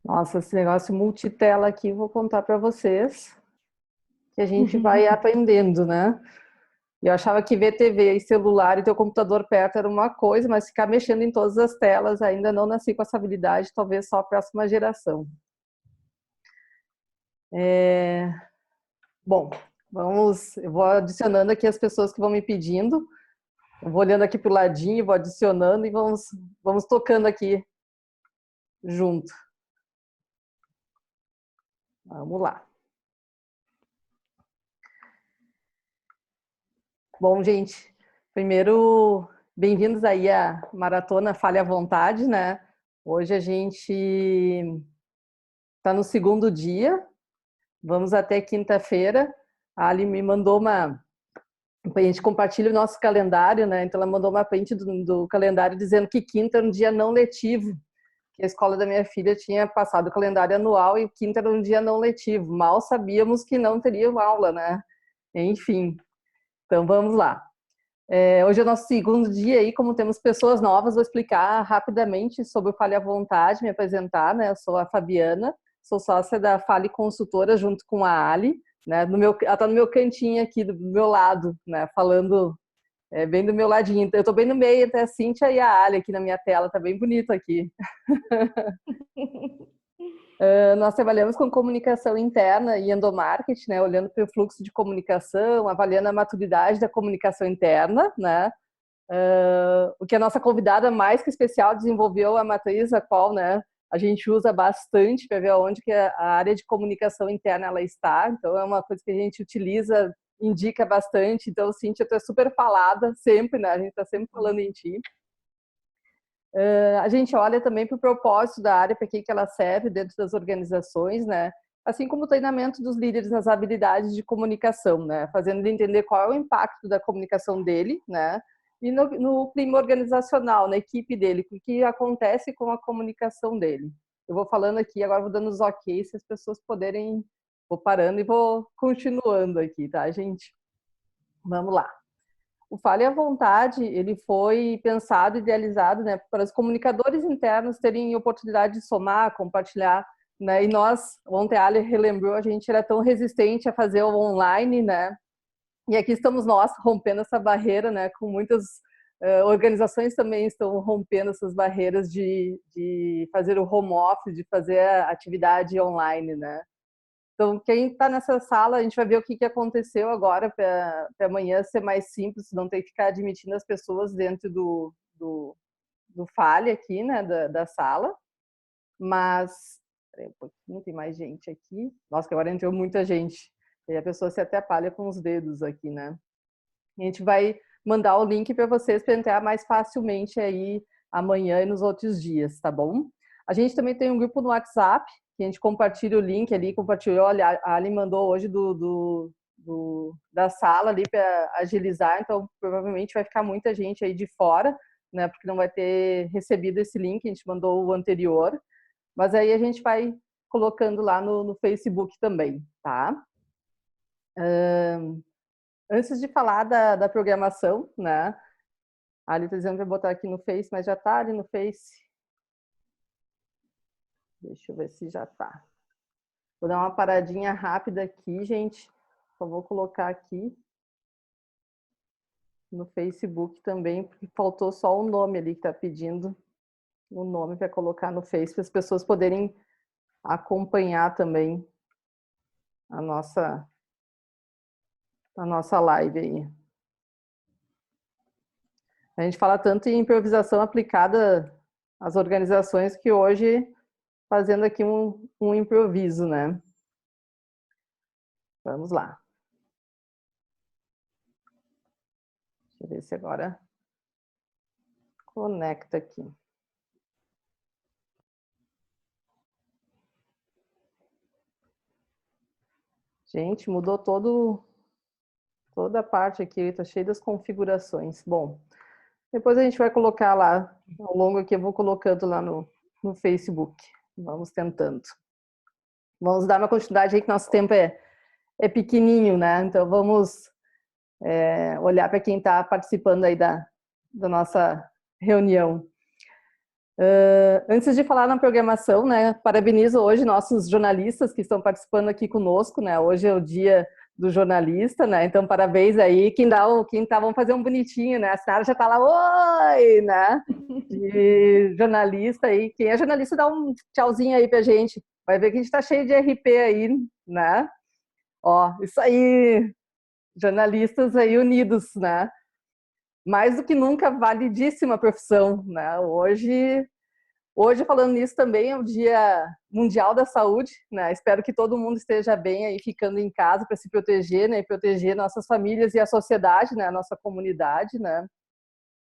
Nossa, esse negócio multitela aqui, vou contar para vocês, que a gente vai aprendendo, né? Eu achava que ver TV e celular e ter o computador perto era uma coisa, mas ficar mexendo em todas as telas, ainda não nasci com essa habilidade, talvez só a próxima geração. Bom, eu vou adicionando aqui as pessoas que vão me pedindo, eu vou olhando aqui pro ladinho, vou adicionando e vamos tocando aqui junto. Vamos lá. Bom, gente, primeiro, bem-vindos aí à Maratona Fale à Vontade, né? Hoje a gente está no segundo dia, vamos até quinta-feira. A Ali me mandou a gente compartilha o nosso calendário, né? Então ela mandou uma print do calendário dizendo que quinta era um dia não letivo, que a escola da minha filha tinha passado o calendário anual e quinta era um dia não letivo. Mal sabíamos que não teria aula, né? Enfim, então vamos lá. Hoje é o nosso segundo dia aí, como temos pessoas novas, vou explicar rapidamente sobre o Fale à Vontade, me apresentar, né? Eu sou a Fabiana, sou sócia da Fale Consultora junto com a Ali, né? Ela está no meu cantinho aqui, do meu lado, né? Falando bem do meu ladinho. Eu estou bem no meio, até a Cíntia e a Ali aqui na minha tela, tá bem bonito aqui. Nós trabalhamos com comunicação interna e endomarketing, né, olhando para o fluxo de comunicação, avaliando a maturidade da comunicação interna, né, o que a nossa convidada mais que especial desenvolveu a matriz, a qual, né, a gente usa bastante para ver onde que a área de comunicação interna ela está. Então é uma coisa que a gente utiliza, indica bastante. Então, Cíntia, tu é super falada sempre, né? A gente está sempre falando em ti. A gente olha também para o propósito da área, para que ela serve dentro das organizações, né? Assim como o treinamento dos líderes nas habilidades de comunicação, né? Fazendo ele entender qual é o impacto da comunicação dele, né? E no clima organizacional, na equipe dele, o que acontece com a comunicação dele. Eu vou falando aqui, agora vou dando os ok, se as pessoas puderem, vou parando e vou continuando aqui, tá, gente? Vamos lá. O Fale à Vontade, ele foi pensado, idealizado, né, para os comunicadores internos terem oportunidade de somar, compartilhar, né, e nós, ontem a Ali relembrou, a gente era tão resistente a fazer o online, né, e aqui estamos nós rompendo essa barreira, né, com muitas organizações também estão rompendo essas barreiras de fazer o home office, de fazer a atividade online, né. Então, quem está nessa sala, a gente vai ver o que aconteceu agora para amanhã ser mais simples, não ter que ficar admitindo as pessoas dentro do Fale aqui, né, da sala. Mas, peraí um pouquinho, tem mais gente aqui. Nossa, que agora entrou muita gente. E a pessoa se atrapalha com os dedos aqui, né? A gente vai mandar o link para vocês para entrar mais facilmente aí amanhã e nos outros dias, tá bom? A gente também tem um grupo no WhatsApp, que a gente compartilha o link ali, compartilhou, olha, a Ali mandou hoje da sala ali para agilizar, então provavelmente vai ficar muita gente aí de fora, né, porque não vai ter recebido esse link, a gente mandou o anterior, mas aí a gente vai colocando lá no Facebook também, tá? Antes de falar da programação, né? A Ali está dizendo que vai botar aqui no Face, mas já está ali no Face. Deixa eu ver se já está. Vou dar uma paradinha rápida aqui, gente. Só vou colocar aqui no Facebook também, porque faltou só o nome ali que está pedindo o nome para colocar no Face, para as pessoas poderem acompanhar também a nossa live aí. A gente fala tanto em improvisação aplicada às organizações que hoje fazendo aqui um improviso, né? Vamos lá. Deixa eu ver se agora conecta aqui. Gente, mudou todo Toda a parte aqui está cheia das configurações. Bom, depois a gente vai colocar lá, ao longo aqui eu vou colocando lá no Facebook. Vamos tentando. Vamos dar uma continuidade aí que nosso tempo é pequenininho, né? Então vamos olhar para quem está participando aí da nossa reunião. Antes de falar na programação, né, parabenizo hoje nossos jornalistas que estão participando aqui conosco, né? Hoje é o dia do jornalista, né? Então parabéns aí quem tá, vamos fazer um bonitinho, né? A Sinara já tá lá, oi, né? De jornalista aí, quem é jornalista dá um tchauzinho aí pra gente. Vai ver que a gente tá cheio de RP aí, né? Ó, isso aí, jornalistas aí unidos, né? Mais do que nunca, validíssima profissão, né? Hoje, falando nisso, também é o Dia Mundial da Saúde, né? Espero que todo mundo esteja bem aí, ficando em casa para se proteger, né? E proteger nossas famílias e a sociedade, né? A nossa comunidade, né?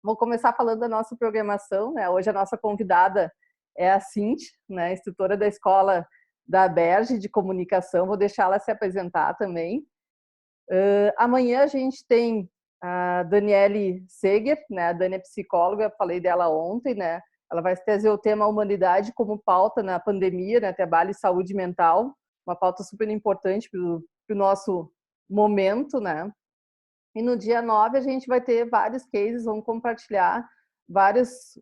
Vou começar falando da nossa programação, né? Hoje a nossa convidada é a Cintia, né? Instrutora da Escola da Aberge de Comunicação. Vou deixar ela se apresentar também. Amanhã a gente tem a Daniele Seger, né? A Dani é psicóloga, falei dela ontem, né? Ela vai trazer o tema humanidade como pauta na pandemia, né? Trabalho e saúde mental, uma pauta super importante para o nosso momento, né? E no dia 9 a gente vai ter vários cases, vamos compartilhar vários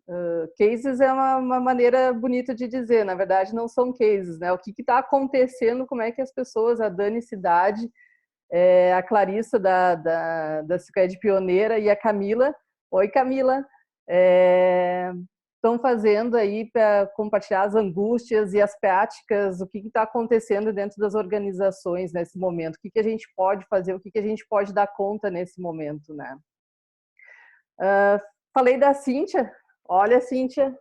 cases, é uma maneira bonita de dizer, na verdade não são cases, né? O que está acontecendo, como é que as pessoas, a Dani Cidade, a Clarissa da Cicred Pioneira e a Camila. Oi, Camila. Estão fazendo aí para compartilhar as angústias e as práticas, o que está acontecendo dentro das organizações nesse momento, o que a gente pode fazer, o que a gente pode dar conta nesse momento, né? Falei da Cíntia. Olha, Cíntia,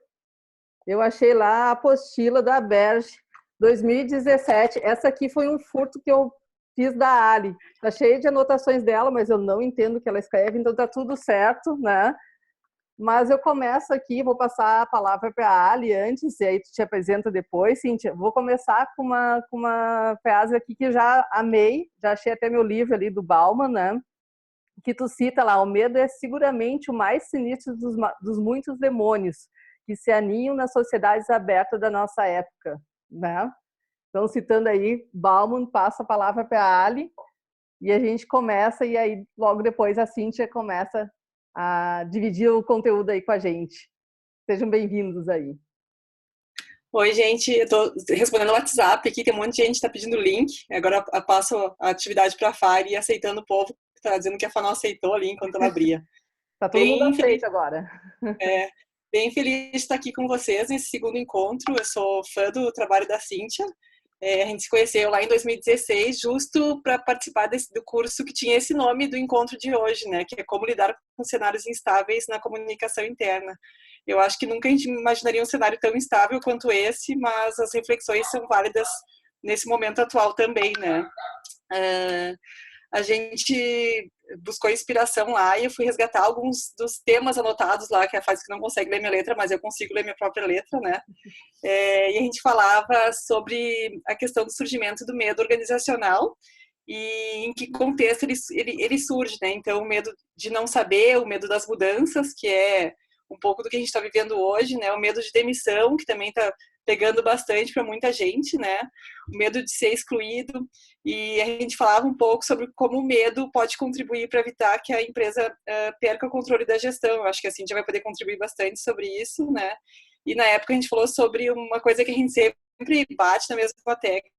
eu achei lá a apostila da Berge 2017. Essa aqui foi um furto que eu fiz da Ali. Está cheia de anotações dela, mas eu não entendo o que ela escreve, então está tudo certo, né? Mas eu começo aqui, vou passar a palavra para a Ali antes, e aí tu te apresenta depois, Cíntia. Vou começar com uma frase aqui que eu já amei, já achei até meu livro ali do Bauman, né? Que tu cita lá, o medo é seguramente o mais sinistro dos muitos demônios que se aninham nas sociedades abertas da nossa época, né? Então, citando aí, Bauman passa a palavra para a Ali e a gente começa, e aí logo depois a Cíntia começa a dividir o conteúdo aí com a gente. Sejam bem-vindos aí. Oi, gente, eu tô respondendo o WhatsApp aqui, tem um monte de gente que tá pedindo link, agora eu passo a atividade para a Fari e aceitando o povo que tá dizendo que a Fá não aceitou ali enquanto ela abria. Tá todo mundo aceito agora. Bem feliz de estar aqui com vocês nesse segundo encontro. Eu sou fã do trabalho da Cíntia. A gente se conheceu lá em 2016, justo para participar do curso que tinha esse nome do encontro de hoje, né? Que é como lidar com cenários instáveis na comunicação interna. Eu acho que nunca a gente imaginaria um cenário tão instável quanto esse, mas as reflexões são válidas nesse momento atual também, né? A gente buscou inspiração lá e eu fui resgatar alguns dos temas anotados lá, que é a fase que não consegue ler minha letra, mas eu consigo ler minha própria letra, né? E a gente falava sobre a questão do surgimento do medo organizacional e em que contexto ele surge, né? Então, o medo de não saber, o medo das mudanças, que é um pouco do que a gente está vivendo hoje, né? O medo de demissão, que também está pegando bastante para muita gente, né? O medo de ser excluído. E a gente falava um pouco sobre como o medo pode contribuir para evitar que a empresa perca o controle da gestão. Eu acho que assim a gente vai poder contribuir bastante sobre isso, né? E na época a gente falou sobre uma coisa que a gente sempre bate na mesma tecla,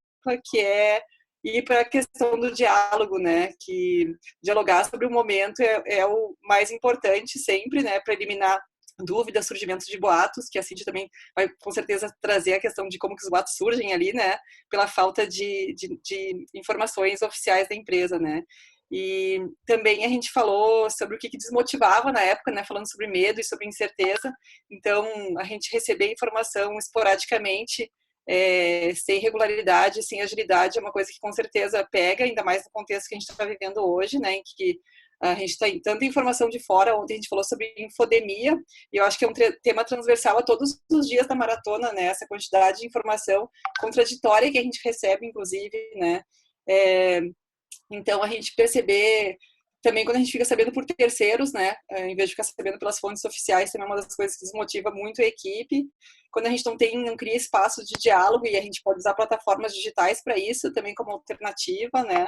que é ir para a questão do diálogo, né? Que dialogar sobre o momento é o mais importante sempre, né? Para eliminar dúvidas, surgimentos de boatos, que a Cindy também vai com certeza trazer a questão de como que os boatos surgem ali, né? Pela falta de informações oficiais da empresa, né? E também a gente falou sobre o que desmotivava na época, né? Falando sobre medo e sobre incerteza. Então, a gente receber informação esporadicamente, sem regularidade, sem agilidade, é uma coisa que com certeza pega, ainda mais no contexto que a gente está vivendo hoje, né? Em que a gente tem tanta informação de fora. Ontem a gente falou sobre infodemia, e eu acho que é um tema transversal a todos os dias da maratona, né? Essa quantidade de informação contraditória que a gente recebe, inclusive, né? Então, a gente perceber também quando a gente fica sabendo por terceiros, né, em vez de ficar sabendo pelas fontes oficiais, também é uma das coisas que desmotiva muito a equipe. Quando a gente não cria espaço de diálogo, e a gente pode usar plataformas digitais para isso também como alternativa, né?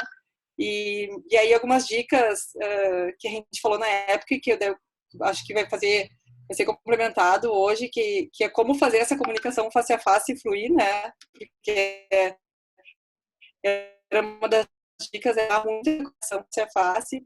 E aí algumas dicas que a gente falou na época e que eu acho que vai ser complementado hoje, que é como fazer essa comunicação face a face fluir, né? Porque era uma das dicas, era muita educação face a face,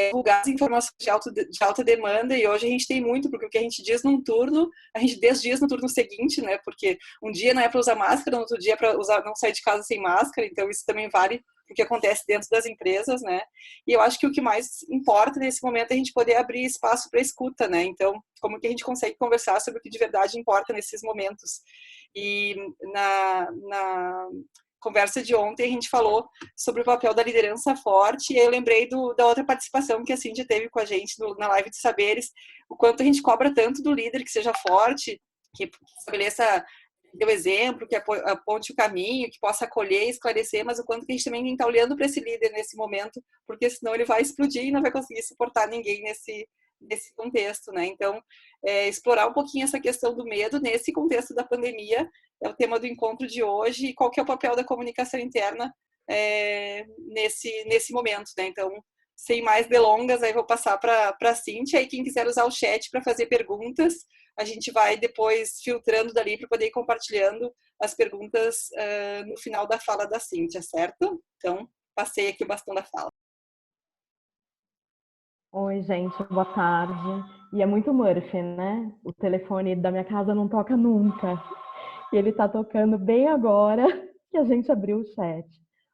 divulgar as informações de alta demanda, e hoje a gente tem muito, porque o que a gente diz num turno, a gente diz no turno seguinte, né? Porque um dia não é para usar máscara, no outro dia é para não sair de casa sem máscara, então isso também vale o que acontece dentro das empresas, né? E eu acho que o que mais importa nesse momento é a gente poder abrir espaço para escuta, né? Então, como que a gente consegue conversar sobre o que de verdade importa nesses momentos? E na conversa de ontem a gente falou sobre o papel da liderança forte, e aí eu lembrei da outra participação que a Cíntia teve com a gente na live de saberes, o quanto a gente cobra tanto do líder que seja forte, que estabeleça o exemplo, que aponte o caminho, que possa acolher e esclarecer, mas o quanto que a gente também tem que estar olhando para esse líder nesse momento, porque senão ele vai explodir e não vai conseguir suportar ninguém nesse contexto, né? Então, explorar um pouquinho essa questão do medo nesse contexto da pandemia é o tema do encontro de hoje, e qual que é o papel da comunicação interna nesse momento, né? Então, sem mais delongas, aí vou passar para a Cíntia, e quem quiser usar o chat para fazer perguntas, a gente vai depois filtrando dali para poder ir compartilhando as perguntas no final da fala da Cíntia, certo? Então, passei aqui o bastão da fala. Oi, gente, boa tarde. E é muito Murphy, né? O telefone da minha casa não toca nunca. E ele tá tocando bem agora que a gente abriu o chat.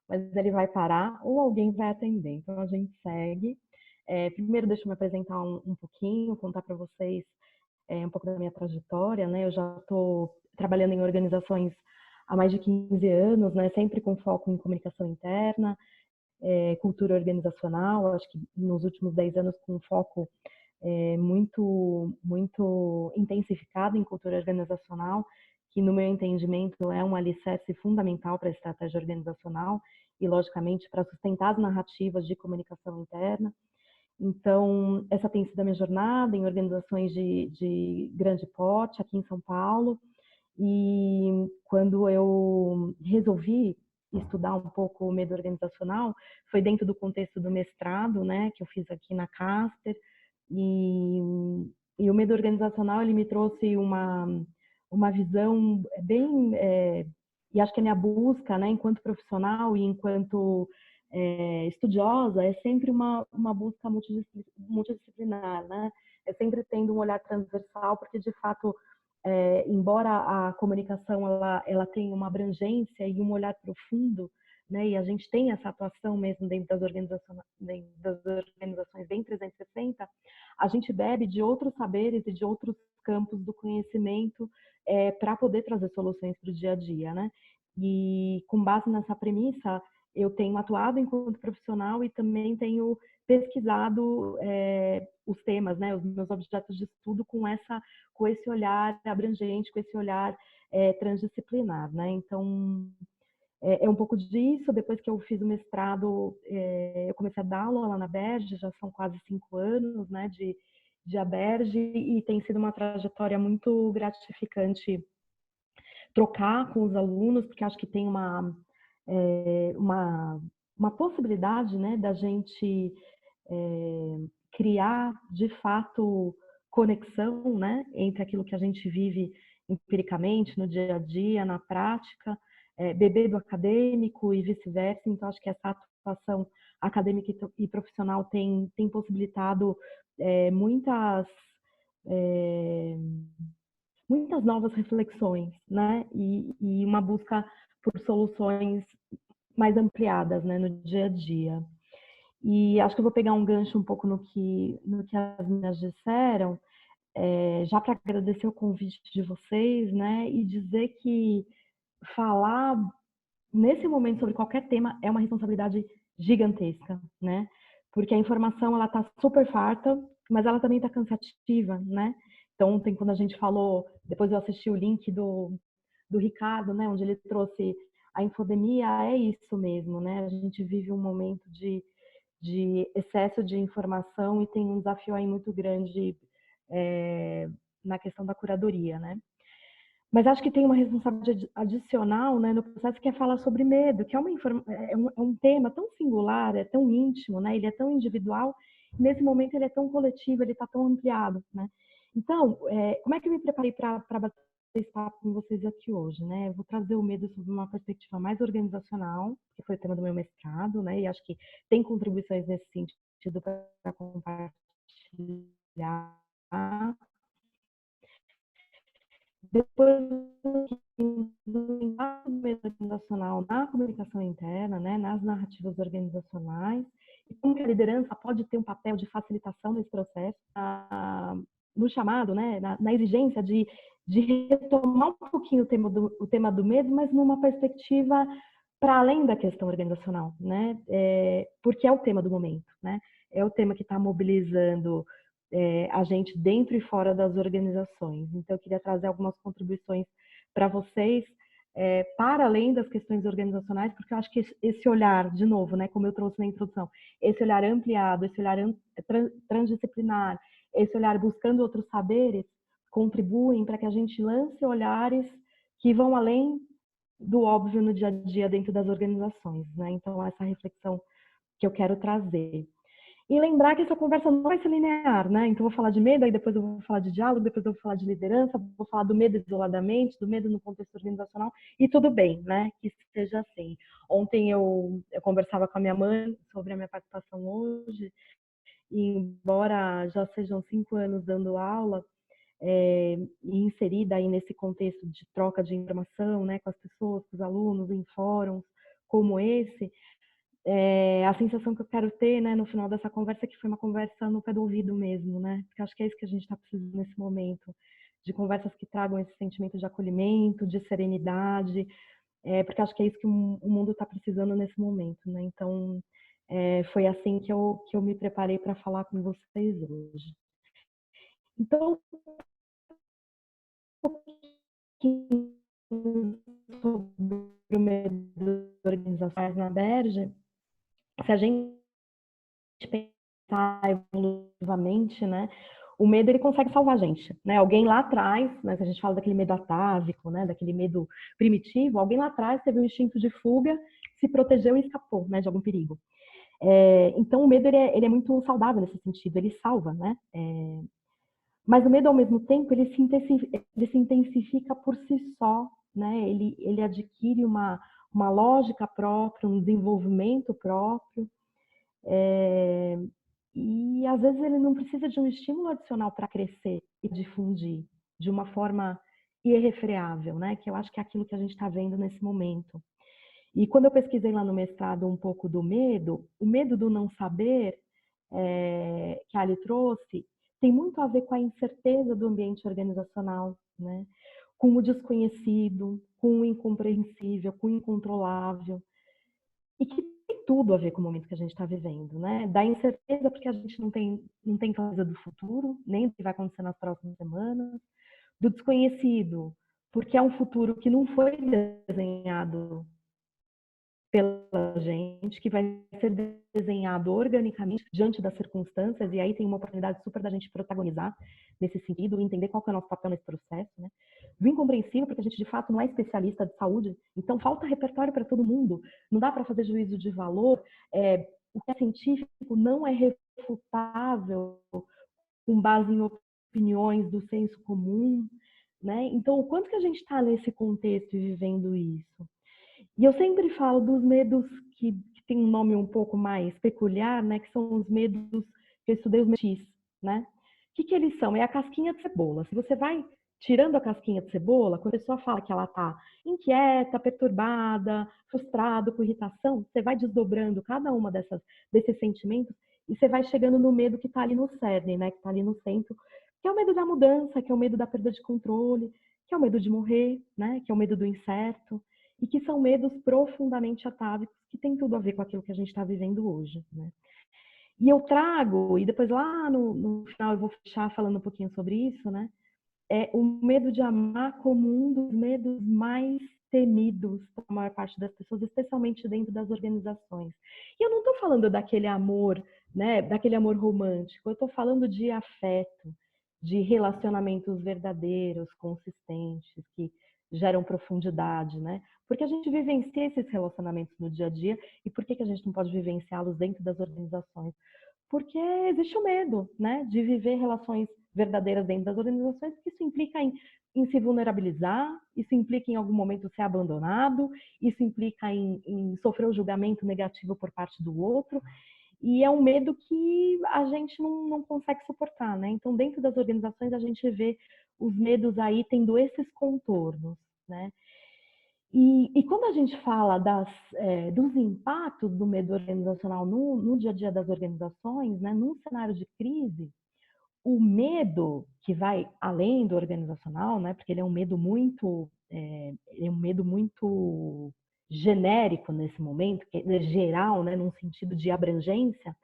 Mas ele vai parar ou alguém vai atender. Então a gente segue. Primeiro, deixa eu me apresentar um pouquinho, contar para vocês um pouco da minha trajetória, né? Eu já estou trabalhando em organizações há mais de 15 anos, né? Sempre com foco em comunicação interna, cultura organizacional. Acho que nos últimos 10 anos com foco muito intensificado em cultura organizacional, que no meu entendimento é um alicerce fundamental para a estratégia organizacional e, logicamente, para sustentar as narrativas de comunicação interna. Então, essa tem sido a minha jornada em organizações de grande porte aqui em São Paulo. E quando eu resolvi estudar um pouco o medo organizacional, foi dentro do contexto do mestrado, né, que eu fiz aqui na Casper. E o medo organizacional, ele me trouxe uma visão bem... e acho que a minha busca, né, enquanto profissional e enquanto estudiosa, é sempre uma busca multidisciplinar, né? É sempre tendo um olhar transversal, porque, de fato, embora a comunicação ela tenha uma abrangência e um olhar profundo, né, e a gente tem essa atuação mesmo dentro das organizações bem 360, a gente bebe de outros saberes e de outros campos do conhecimento para poder trazer soluções para o dia a dia, né? E com base nessa premissa, eu tenho atuado enquanto profissional e também tenho pesquisado os temas, né, os meus objetos de estudo com esse olhar abrangente, com esse olhar transdisciplinar, né? Então, é um pouco disso. Depois que eu fiz o mestrado, eu comecei a dar aula lá na Aberj, já são quase 5 anos, né, de Aberj, e tem sido uma trajetória muito gratificante trocar com os alunos, porque acho que tem uma possibilidade, né, da gente criar, de fato, conexão, né, entre aquilo que a gente vive empiricamente, no dia a dia, na prática, beber do acadêmico e vice-versa. Então, acho que essa atuação acadêmica e profissional tem possibilitado muitas novas reflexões, né, e uma busca por soluções mais ampliadas, né, no dia a dia. E acho que eu vou pegar um gancho um pouco no que as meninas disseram, já para agradecer o convite de vocês, né, e dizer que falar nesse momento sobre qualquer tema é uma responsabilidade gigantesca, né, porque a informação ela está super farta, mas ela também está cansativa, né. Então, ontem, quando a gente falou, depois eu assisti o link do Ricardo, né, onde ele trouxe a infodemia, é isso mesmo, né, a gente vive um momento de de excesso de informação e tem um desafio aí muito grande na questão da curadoria, né? Mas acho que tem uma responsabilidade adicional, né, no processo, que é falar sobre medo, que é um tema tão singular, é tão íntimo, né? Ele é tão individual, nesse momento ele é tão coletivo, ele está tão ampliado, né? Então, como é que eu me preparei para bater esse papo com vocês aqui hoje, né? Eu vou trazer o medo sob uma perspectiva mais organizacional, que foi o tema do meu mestrado, né? E acho que tem contribuições nesse sentido para compartilhar. Depois do impacto organizacional na comunicação interna, né, nas narrativas organizacionais, e como que a liderança pode ter um papel de facilitação desse processo, no chamado, né, na exigência de retomar um pouquinho o tema do medo, mas numa perspectiva para além da questão organizacional, né, porque é o tema do momento, né, é o tema que está mobilizando a gente dentro e fora das organizações. Então, eu queria trazer algumas contribuições para vocês, para além das questões organizacionais, porque eu acho que esse olhar, de novo, né, como eu trouxe na introdução, esse olhar ampliado, esse olhar transdisciplinar, esse olhar buscando outros saberes, contribuem para que a gente lance olhares que vão além do óbvio no dia a dia dentro das organizações, né? Então, essa reflexão que eu quero trazer. E lembrar que essa conversa não vai ser linear, né? Então, eu vou falar de medo, aí depois eu vou falar de diálogo, depois eu vou falar de liderança, vou falar do medo isoladamente, do medo no contexto organizacional, e tudo bem, né? Que seja assim. Ontem eu conversava com a minha mãe sobre a minha participação hoje, e embora já sejam 5 anos dando aula, e inserida aí nesse contexto de troca de informação, né, com as pessoas, com os alunos, em fóruns como esse, a sensação que eu quero ter, né, no final dessa conversa é que foi uma conversa no pé do ouvido mesmo, né? Porque acho que é isso que a gente está precisando nesse momento, de conversas que tragam esse sentimento de acolhimento, de serenidade, porque acho que é isso que o mundo está precisando nesse momento, né? Então, foi assim que eu me preparei para falar com vocês hoje. Então, um pouquinho sobre o medo de organizações na Berge, se a gente pensar evolutivamente, né, o medo ele consegue salvar a gente, né? Alguém lá atrás, né, se a gente fala daquele medo atávico, né, daquele medo primitivo, alguém lá atrás teve um instinto de fuga, se protegeu e escapou, né, de algum perigo. Então o medo ele é muito saudável nesse sentido, ele salva, né? Mas o medo ao mesmo tempo ele se intensifica por si só, né? Ele adquire uma lógica própria, um desenvolvimento próprio. E às vezes ele não precisa de um estímulo adicional para crescer e difundir de uma forma irrefreável, né? Que eu acho que é aquilo que a gente está vendo nesse momento. E quando eu pesquisei lá no mestrado um pouco do medo, o medo do não saber que a Ali trouxe tem muito a ver com a incerteza do ambiente organizacional, né? Com o desconhecido, com o incompreensível, com o incontrolável. E que tem tudo a ver com o momento que a gente está vivendo, né? Da incerteza, porque a gente não tem clareza do futuro, nem do que vai acontecer nas próximas semanas. Do desconhecido, porque é um futuro que não foi desenhado pela gente, que vai ser desenhado organicamente diante das circunstâncias, e aí tem uma oportunidade super da gente protagonizar nesse sentido, entender qual que é o nosso papel nesse processo, né? Do incompreensível, porque a gente de fato não é especialista de saúde, então falta repertório para todo mundo, não dá para fazer juízo de valor, o que é científico não é refutável com base em opiniões do senso comum, né? Então, o quanto que a gente está nesse contexto e vivendo isso? E eu sempre falo dos medos que tem um nome um pouco mais peculiar, né? Que são os medos que eu estudei, os medos, né? O que eles são? É a casquinha de cebola. Se você vai tirando a casquinha de cebola, quando a pessoa fala que ela está inquieta, perturbada, frustrada, com irritação, você vai desdobrando cada uma desses sentimentos e você vai chegando no medo que está ali no cerne, né? Que está ali no centro, que é o medo da mudança, que é o medo da perda de controle, que é o medo de morrer, né? Que é o medo do incerto, e que são medos profundamente atávicos, que tem tudo a ver com aquilo que a gente está vivendo hoje, né? E eu trago, e depois lá no final eu vou fechar falando um pouquinho sobre isso, né? o medo de amar como um dos medos mais temidos pela maior parte das pessoas, especialmente dentro das organizações. E eu não estou falando daquele amor, né, daquele amor romântico, eu estou falando de afeto, de relacionamentos verdadeiros, consistentes, que geram profundidade, né? Porque a gente vivencia esses relacionamentos no dia a dia e por que a gente não pode vivenciá-los dentro das organizações? Porque existe o medo, né, de viver relações verdadeiras dentro das organizações, porque isso implica em se vulnerabilizar, isso implica em algum momento ser abandonado, isso implica em sofrer um julgamento negativo por parte do outro, e é um medo que a gente não consegue suportar, né? Então, dentro das organizações, a gente vê os medos aí tendo esses contornos, né? E quando a gente fala dos impactos do medo organizacional no dia a dia das organizações, né, num cenário de crise, o medo que vai além do organizacional, né, porque ele é um medo muito genérico nesse momento, que é geral, né, num sentido de abrangência,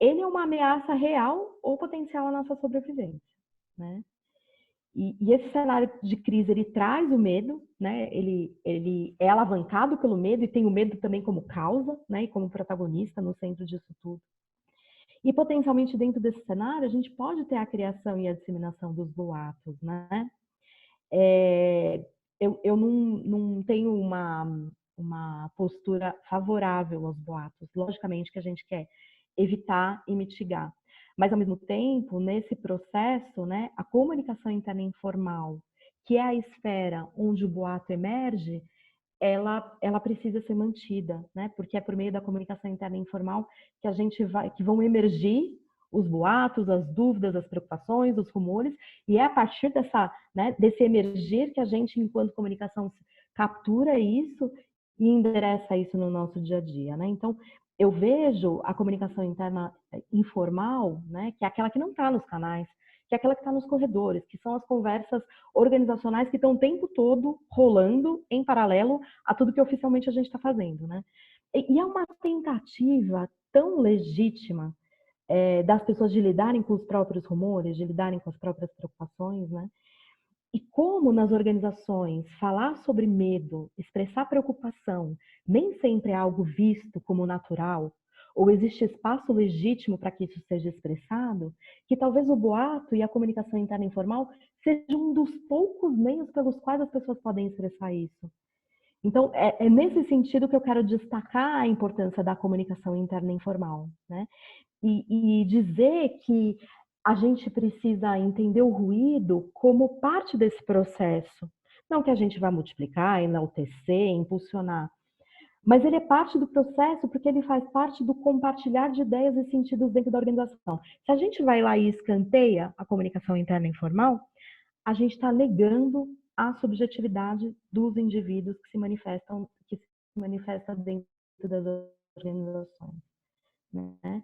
ele é uma ameaça real ou potencial à nossa sobrevivência, né? E esse cenário de crise, ele traz o medo, né? Ele é alavancado pelo medo e tem o medo também como causa, né? E como protagonista no centro disso tudo. E potencialmente dentro desse cenário, a gente pode ter a criação e a disseminação dos boatos, né? Eu não tenho uma postura favorável aos boatos. Logicamente que a gente quer evitar e mitigar. Mas, ao mesmo tempo, nesse processo, né, a comunicação interna informal, que é a esfera onde o boato emerge, ela precisa ser mantida, né? Porque é por meio da comunicação interna informal que vão emergir os boatos, as dúvidas, as preocupações, os rumores, e é a partir desse emergir que a gente, enquanto comunicação, captura isso e endereça isso no nosso dia a dia, né? Então, eu vejo a comunicação interna informal, né, que é aquela que não está nos canais, que é aquela que está nos corredores, que são as conversas organizacionais que estão o tempo todo rolando em paralelo a tudo que oficialmente a gente está fazendo, né? E é uma tentativa tão legítima das pessoas de lidarem com os próprios rumores, de lidarem com as próprias preocupações, né? E como nas organizações falar sobre medo, expressar preocupação, nem sempre é algo visto como natural, ou existe espaço legítimo para que isso seja expressado, que talvez o boato e a comunicação interna informal sejam um dos poucos meios pelos quais as pessoas podem expressar isso. Então, é nesse sentido que eu quero destacar a importância da comunicação interna informal, né? E dizer que a gente precisa entender o ruído como parte desse processo. Não que a gente vai multiplicar, enaltecer, impulsionar, mas ele é parte do processo porque ele faz parte do compartilhar de ideias e sentidos dentro da organização. Se a gente vai lá e escanteia a comunicação interna informal, a gente está negando a subjetividade dos indivíduos que se manifestam dentro das organizações, né?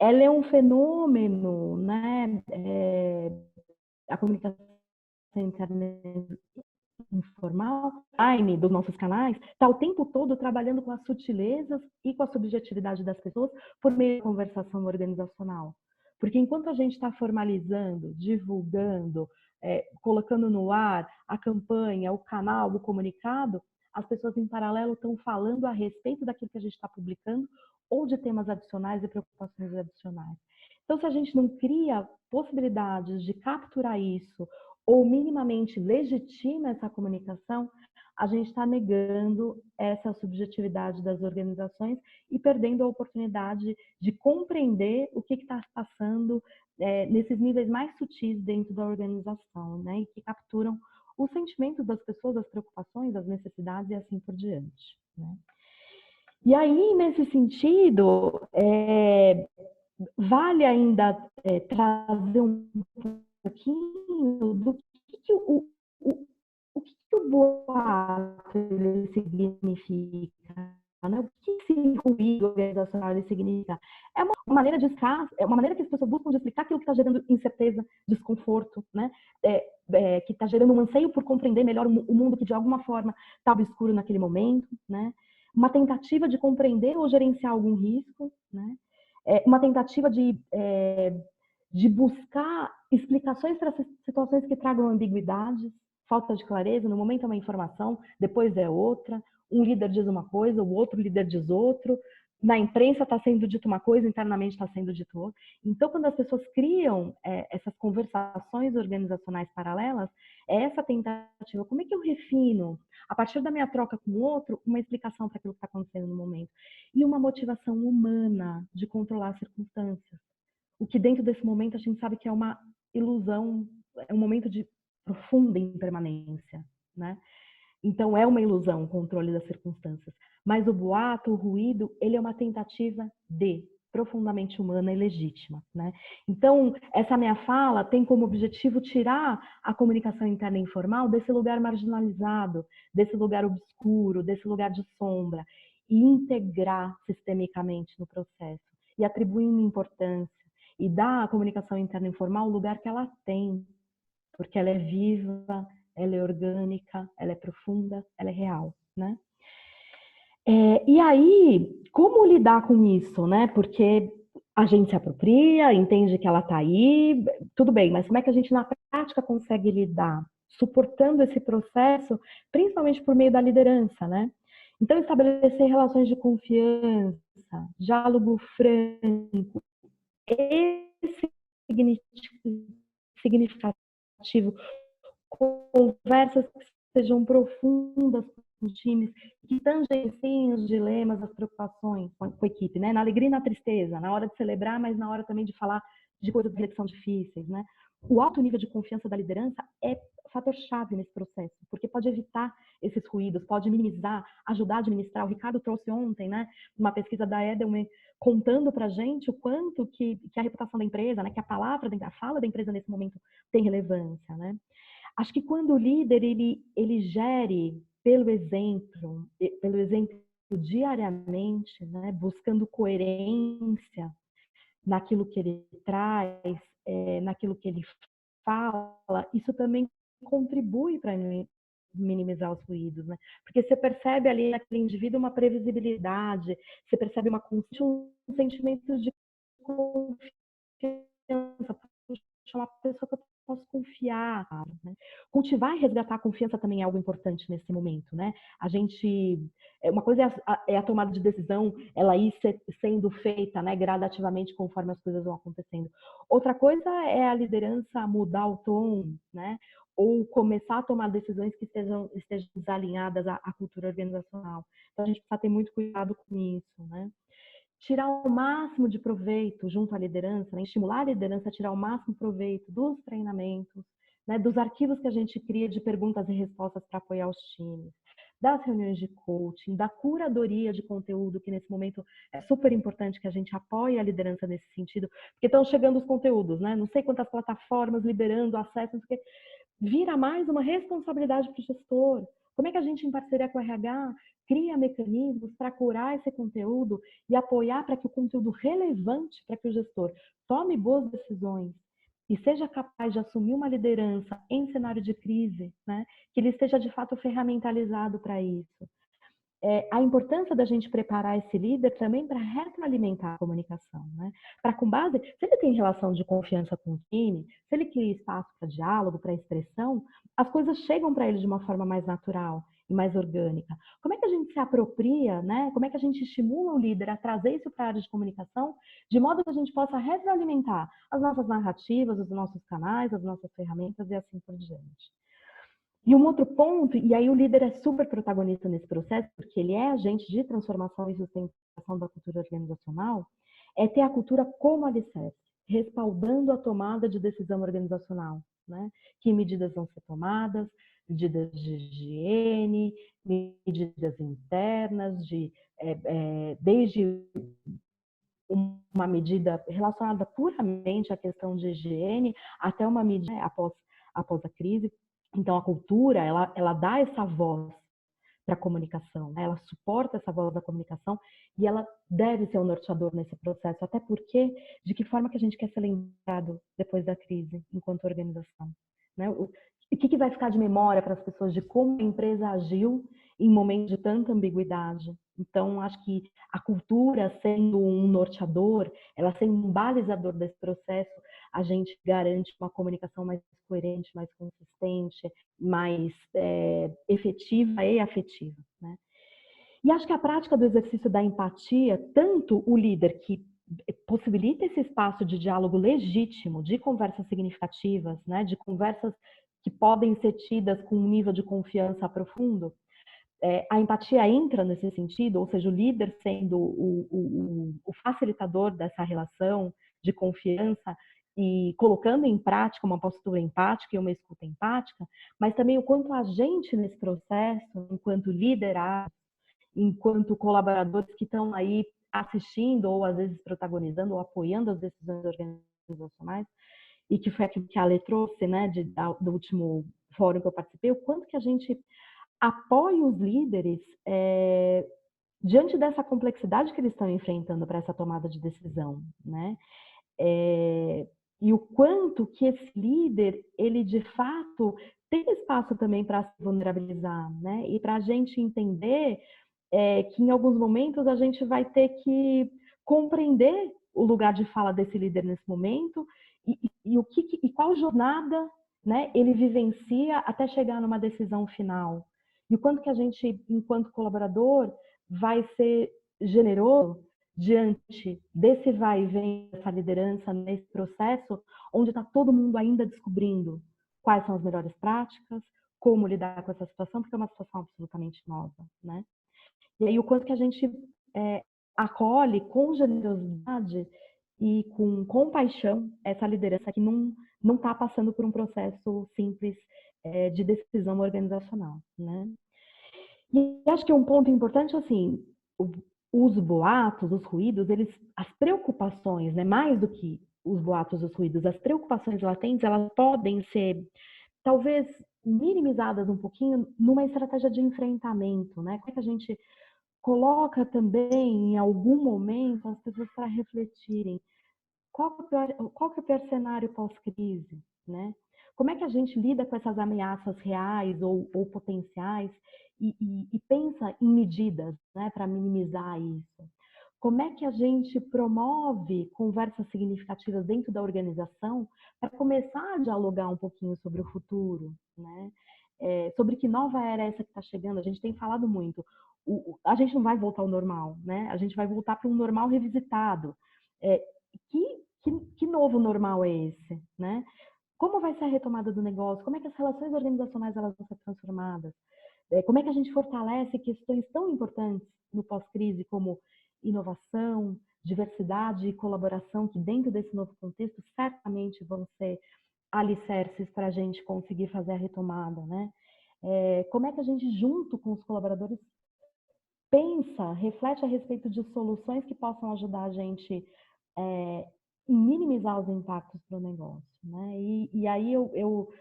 Ela é um fenômeno, né? A comunicação interna informal, time dos nossos canais, está o tempo todo trabalhando com as sutilezas e com a subjetividade das pessoas por meio da conversação organizacional. Porque enquanto a gente está formalizando, divulgando, colocando no ar a campanha, o canal, o comunicado, as pessoas em paralelo estão falando a respeito daquilo que a gente está publicando ou de temas adicionais e preocupações adicionais. Então, se a gente não cria possibilidades de capturar isso ou minimamente legitima essa comunicação, a gente está negando essa subjetividade das organizações e perdendo a oportunidade de compreender o que está passando nesses níveis mais sutis dentro da organização, né? E que capturam os sentimentos das pessoas, as preocupações, as necessidades e assim por diante, né? E aí, nesse sentido, vale ainda trazer um pouquinho do que o boato ele significa, né? O que esse ruído organizacional ele significa? É uma maneira de é uma maneira que as pessoas buscam de explicar aquilo que está gerando incerteza, desconforto, né? Que está gerando um anseio por compreender melhor o mundo que de alguma forma está obscuro naquele momento, né? Uma tentativa de compreender ou gerenciar algum risco, né? Uma tentativa de de buscar explicações para situações que tragam ambiguidades, falta de clareza, no momento é uma informação, depois é outra, um líder diz uma coisa, o outro líder diz outro, na imprensa está sendo dito uma coisa, internamente está sendo dito outra. Então, quando as pessoas criam essas conversações organizacionais paralelas, é essa tentativa, como é que eu refino, a partir da minha troca com o outro, uma explicação para aquilo que está acontecendo no momento. E uma motivação humana de controlar as circunstâncias. O que dentro desse momento a gente sabe que é uma ilusão, é um momento de profunda impermanência, né? Então é uma ilusão o controle das circunstâncias. Mas o boato, o ruído, ele é uma tentativa de profundamente humana e legítima, né? Então, essa minha fala tem como objetivo tirar a comunicação interna informal desse lugar marginalizado, desse lugar obscuro, desse lugar de sombra, e integrar sistemicamente no processo, e atribuindo importância, e dar à comunicação interna informal o lugar que ela tem, porque ela é viva, ela é orgânica, ela é profunda, ela é real, né? E aí, como lidar com isso, né? Porque a gente se apropria, entende que ela está aí, tudo bem, mas como é que a gente na prática consegue lidar, suportando esse processo, principalmente por meio da liderança, né? Então, estabelecer relações de confiança, diálogo franco, significativo, conversas que sejam profundas com os times, que tangenciem os dilemas, as preocupações com a equipe, né? Na alegria e na tristeza, na hora de celebrar, mas na hora também de falar de coisas que são difíceis, né? O alto nível de confiança da liderança é fator-chave nesse processo, porque pode evitar esses ruídos, pode minimizar, ajudar a administrar. O Ricardo trouxe ontem, né, uma pesquisa da Edelman contando para a gente o quanto que a reputação da empresa, né, que a fala da empresa nesse momento tem relevância, né? Acho que quando o líder ele gere pelo exemplo diariamente, né, buscando coerência naquilo que ele traz, naquilo que ele fala, isso também contribui para minimizar os ruídos, né? Porque você percebe ali naquele indivíduo uma previsibilidade, você percebe um sentimento de confiança, uma pessoa que eu posso confiar, né? Cultivar e resgatar a confiança também é algo importante nesse momento, né? A gente, uma coisa é a tomada de decisão, ela ir sendo feita, né, gradativamente conforme as coisas vão acontecendo. Outra coisa é a liderança mudar o tom, né? Ou começar a tomar decisões que estejam desalinhadas à cultura organizacional. Então a gente precisa ter muito cuidado com isso, né? Tirar o máximo de proveito junto à liderança, né? Estimular a liderança a tirar o máximo proveito dos treinamentos, né? Dos arquivos que a gente cria de perguntas e respostas para apoiar os times, das reuniões de coaching, da curadoria de conteúdo, que nesse momento é super importante que a gente apoie a liderança nesse sentido, porque estão chegando os conteúdos, né? Não sei quantas plataformas liberando acesso, porque vira mais uma responsabilidade para o gestor. Como é que a gente, em parceria com o RH, cria mecanismos para curar esse conteúdo e apoiar para que o conteúdo relevante para que o gestor tome boas decisões e seja capaz de assumir uma liderança em cenário de crise, né? Que ele esteja de fato ferramentalizado para isso. A importância da gente preparar esse líder também para retroalimentar a comunicação, né? Para com base, se ele tem relação de confiança com o time, se ele cria espaço para diálogo, para expressão, as coisas chegam para ele de uma forma mais natural e mais orgânica. Como é que a gente se apropria, né? Como é que a gente estimula o líder a trazer isso para a área de comunicação, de modo que a gente possa retroalimentar as nossas narrativas, os nossos canais, as nossas ferramentas e assim por diante. E um outro ponto, e aí o líder é super protagonista nesse processo, porque ele é agente de transformação e sustentação da cultura organizacional, é ter a cultura como alicerce, respaldando a tomada de decisão organizacional, né? Que medidas vão ser tomadas, medidas de higiene, medidas internas, desde uma medida relacionada puramente à questão de higiene, até uma medida após a crise. Então, a cultura, ela dá essa voz para a comunicação, né? Ela suporta essa voz da comunicação e ela deve ser o norteador nesse processo, até porque, de que forma que a gente quer ser lembrado depois da crise, enquanto organização, né? O que vai ficar de memória para as pessoas de como a empresa agiu em momentos de tanta ambiguidade. Então, acho que a cultura, sendo um norteador, ela sendo um balizador desse processo, a gente garante uma comunicação mais coerente, mais consistente, mais efetiva e afetiva, né? E acho que a prática do exercício da empatia, tanto o líder que possibilita esse espaço de diálogo legítimo, de conversas significativas, né, de conversas que podem ser tidas com um nível de confiança profundo, a empatia entra nesse sentido, ou seja, o líder sendo o facilitador dessa relação de confiança e colocando em prática uma postura empática e uma escuta empática, mas também o quanto a gente nesse processo, enquanto liderar, enquanto colaboradores que estão aí assistindo ou às vezes protagonizando ou apoiando as decisões organizacionais, e que foi aquilo que a Ale trouxe, né, do último fórum que eu participei, o quanto que a gente apoia os líderes diante dessa complexidade que eles estão enfrentando para essa tomada de decisão, né? E o quanto que esse líder, ele de fato tem espaço também para se vulnerabilizar, né? E para a gente entender que em alguns momentos a gente vai ter que compreender o lugar de fala desse líder nesse momento e qual jornada, né, ele vivencia até chegar numa decisão final. E o quanto que a gente, enquanto colaborador, vai ser generoso diante desse vai e vem dessa liderança, nesse processo, onde está todo mundo ainda descobrindo quais são as melhores práticas, como lidar com essa situação, porque é uma situação absolutamente nova, né? E aí o quanto que a gente acolhe com generosidade e com compaixão essa liderança que não está passando por um processo simples de decisão organizacional, né? E acho que um ponto importante, assim, os boatos, os ruídos, as preocupações, né, mais do que os boatos, os ruídos, as preocupações latentes, elas podem ser, talvez, minimizadas um pouquinho numa estratégia de enfrentamento, né? Como é que a gente coloca também, em algum momento, as pessoas para refletirem qual que é o pior cenário pós-crise, né? Como é que a gente lida com essas ameaças reais ou potenciais e pensa em medidas, né, para minimizar isso? Como é que a gente promove conversas significativas dentro da organização para começar a dialogar um pouquinho sobre o futuro, né? Sobre que nova era essa que está chegando? A gente tem falado muito. A gente não vai voltar ao normal, né? A gente vai voltar para um normal revisitado. Que novo normal é esse, né? Como vai ser a retomada do negócio? Como é que as relações organizacionais elas vão ser transformadas? Como é que a gente fortalece questões tão importantes no pós-crise como inovação, diversidade e colaboração, que dentro desse novo contexto certamente vão ser alicerces para a gente conseguir fazer a retomada, né? Como é que a gente, junto com os colaboradores, pensa, reflete a respeito de soluções que possam ajudar a gente em minimizar os impactos para o negócio, né? E aí eu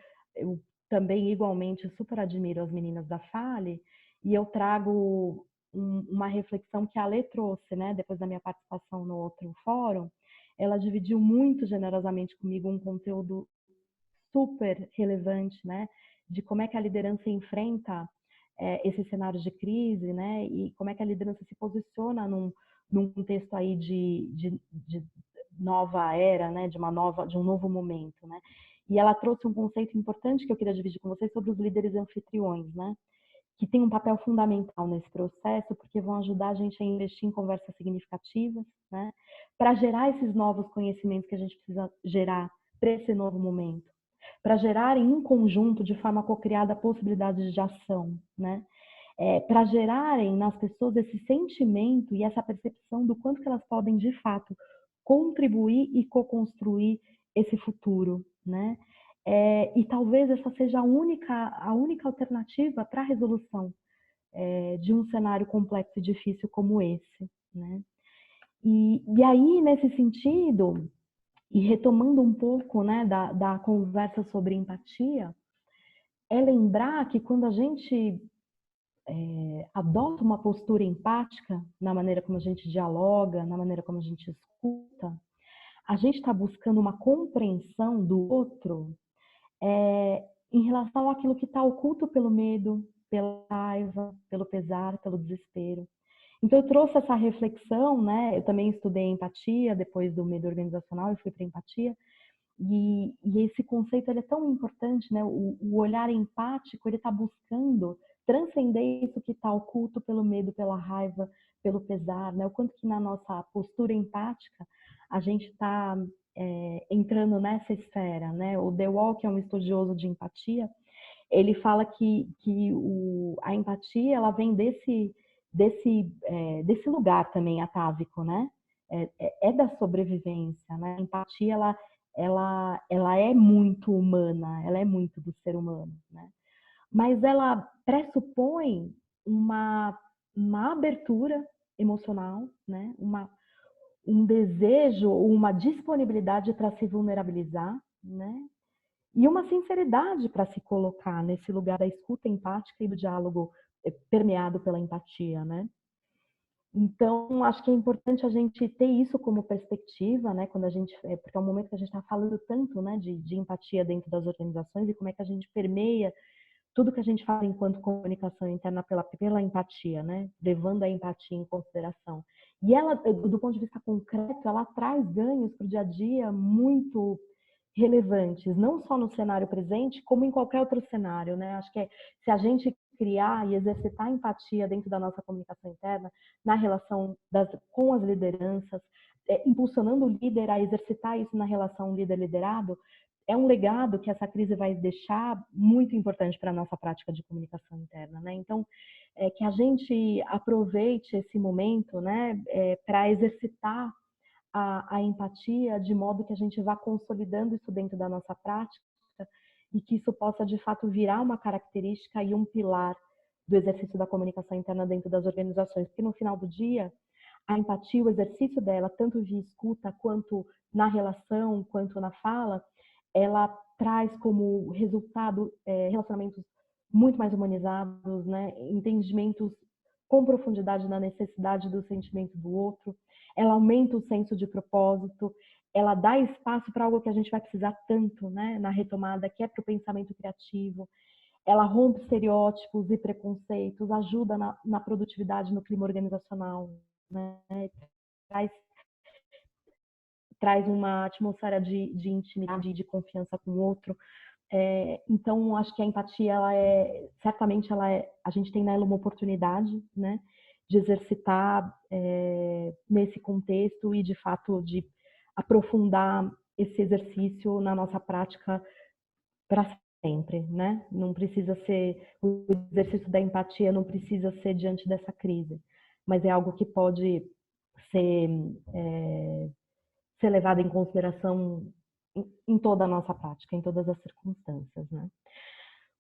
também igualmente super admiro as meninas da Fale e eu trago uma reflexão que a Ale trouxe, né? Depois da minha participação no outro fórum, ela dividiu muito generosamente comigo um conteúdo super relevante, né? De como é que a liderança enfrenta esses cenários de crise, né? E como é que a liderança se posiciona num contexto aí de nova era, né? De um novo momento, né? E ela trouxe um conceito importante que eu queria dividir com vocês sobre os líderes anfitriões, né? Que tem um papel fundamental nesse processo, porque vão ajudar a gente a investir em conversas significativas, né? Para gerar esses novos conhecimentos que a gente precisa gerar para esse novo momento, para gerarem em conjunto, de forma cocriada, possibilidades de ação, né? Para gerarem nas pessoas esse sentimento e essa percepção do quanto que elas podem, de fato, contribuir e co-construir esse futuro, né? E talvez essa seja a única alternativa para a resolução de um cenário complexo e difícil como esse, né? E aí, nesse sentido, e retomando um pouco, né, da conversa sobre empatia, é lembrar que quando a gente adota uma postura empática na maneira como a gente dialoga, na maneira como a gente escuta, a gente está buscando uma compreensão do outro em relação àquilo que está oculto pelo medo, pela raiva, pelo pesar, pelo desespero. Então, eu trouxe essa reflexão, né? Eu também estudei empatia, depois do medo organizacional, eu fui para empatia. E esse conceito ele é tão importante, né? O olhar empático, ele está buscando transcender isso que está oculto pelo medo, pela raiva, pelo pesar, né? O quanto que na nossa postura empática a gente está entrando nessa esfera, né? O De Waal, que é um estudioso de empatia, ele fala que a empatia ela vem desse lugar também atávico, né? É da sobrevivência, né? A empatia ela é muito humana, ela é muito do ser humano, né? Mas ela pressupõe uma abertura emocional, né? Um desejo, uma disponibilidade para se vulnerabilizar, né? E uma sinceridade para se colocar nesse lugar da escuta empática e do diálogo permeado pela empatia, né? Então, acho que é importante a gente ter isso como perspectiva, né? Quando a gente, porque é um momento que a gente está falando tanto, né, de empatia dentro das organizações e como é que a gente permeia tudo que a gente fala enquanto comunicação interna pela empatia, né? Levando a empatia em consideração. E ela, do ponto de vista concreto, ela traz ganhos para o dia a dia muito relevantes, não só no cenário presente, como em qualquer outro cenário, né? Acho que se a gente criar e exercitar a empatia dentro da nossa comunicação interna, na relação com as lideranças, impulsionando o líder a exercitar isso na relação líder-liderado, é um legado que essa crise vai deixar muito importante para a nossa prática de comunicação interna, né? Então, que a gente aproveite esse momento, né, para exercitar a empatia de modo que a gente vá consolidando isso dentro da nossa prática e que isso possa, de fato, virar uma característica e um pilar do exercício da comunicação interna dentro das organizações. Porque, no final do dia, a empatia, o exercício dela, tanto via escuta, quanto na relação, quanto na fala, ela traz como resultado relacionamentos muito mais humanizados, né? Entendimentos com profundidade na necessidade do sentimento do outro, ela aumenta o senso de propósito, ela dá espaço para algo que a gente vai precisar tanto, né, na retomada, que é para o pensamento criativo, ela rompe estereótipos e preconceitos, ajuda na produtividade, no clima organizacional, né, traz uma atmosfera de intimidade, de confiança com o outro. Então, acho que a empatia, certamente, a gente tem nela uma oportunidade, né, de exercitar nesse contexto e, de fato, de aprofundar esse exercício na nossa prática para sempre, né? Não precisa ser, o exercício da empatia não precisa ser diante dessa crise, mas é algo que pode ser levado em consideração em toda a nossa prática, em todas as circunstâncias, né?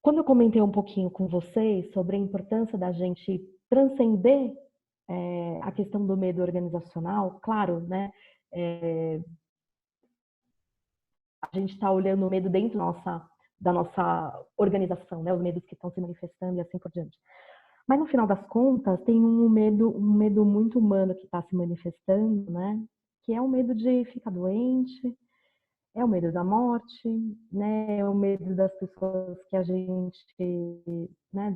Quando eu comentei um pouquinho com vocês sobre a importância da gente transcender a questão do medo organizacional, claro, né? A gente está olhando o medo dentro da nossa organização, né? Os medos que estão se manifestando e assim por diante. Mas no final das contas, tem um medo muito humano que está se manifestando, né? Que é o medo de ficar doente, é o medo da morte, né? É o medo das pessoas que a gente, né?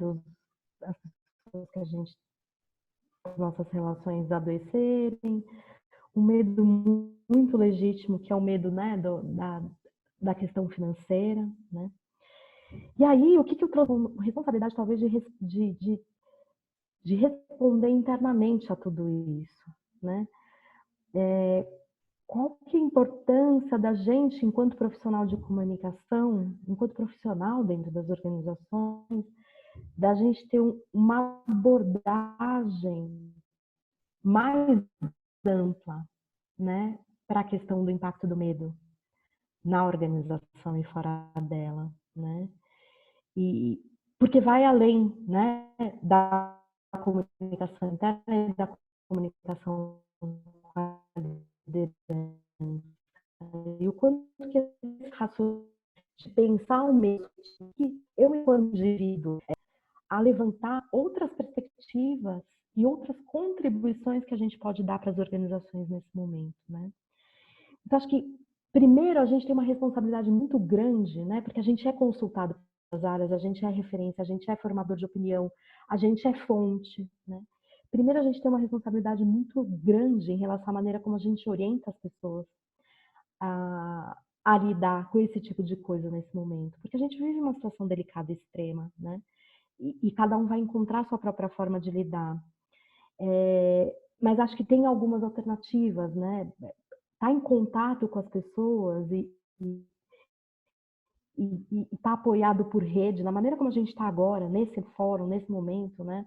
Das pessoas que a gente, as nossas relações adoecerem, um medo muito legítimo que é o medo, né? Da questão financeira, né? E aí, o que eu trouxe? Responsabilidade talvez de responder internamente a tudo isso, né? Qual que é a importância da gente, enquanto profissional de comunicação, enquanto profissional dentro das organizações, da gente ter uma abordagem mais ampla, né, para a questão do impacto do medo na organização e fora dela, né? E porque vai além, né, da comunicação interna e da comunicação com a liderança. E o quanto que esse raciocínio de pensar o mesmo, que eu, enquanto indivíduo, a levantar outras perspectivas e outras contribuições que a gente pode dar para as organizações nesse momento, né? Então, acho que, primeiro, a gente tem uma responsabilidade muito grande, né? Porque a gente é consultado áreas, a gente é referência, a gente é formador de opinião, a gente é fonte, né? Primeiro, a gente tem uma responsabilidade muito grande em relação à maneira como a gente orienta as pessoas a lidar com esse tipo de coisa nesse momento, porque a gente vive uma situação delicada e extrema, né? E cada um vai encontrar a sua própria forma de lidar. Mas acho que tem algumas alternativas, né? Estar em contato com as pessoas e estar apoiado por rede, na maneira como a gente está agora, nesse fórum, nesse momento, né?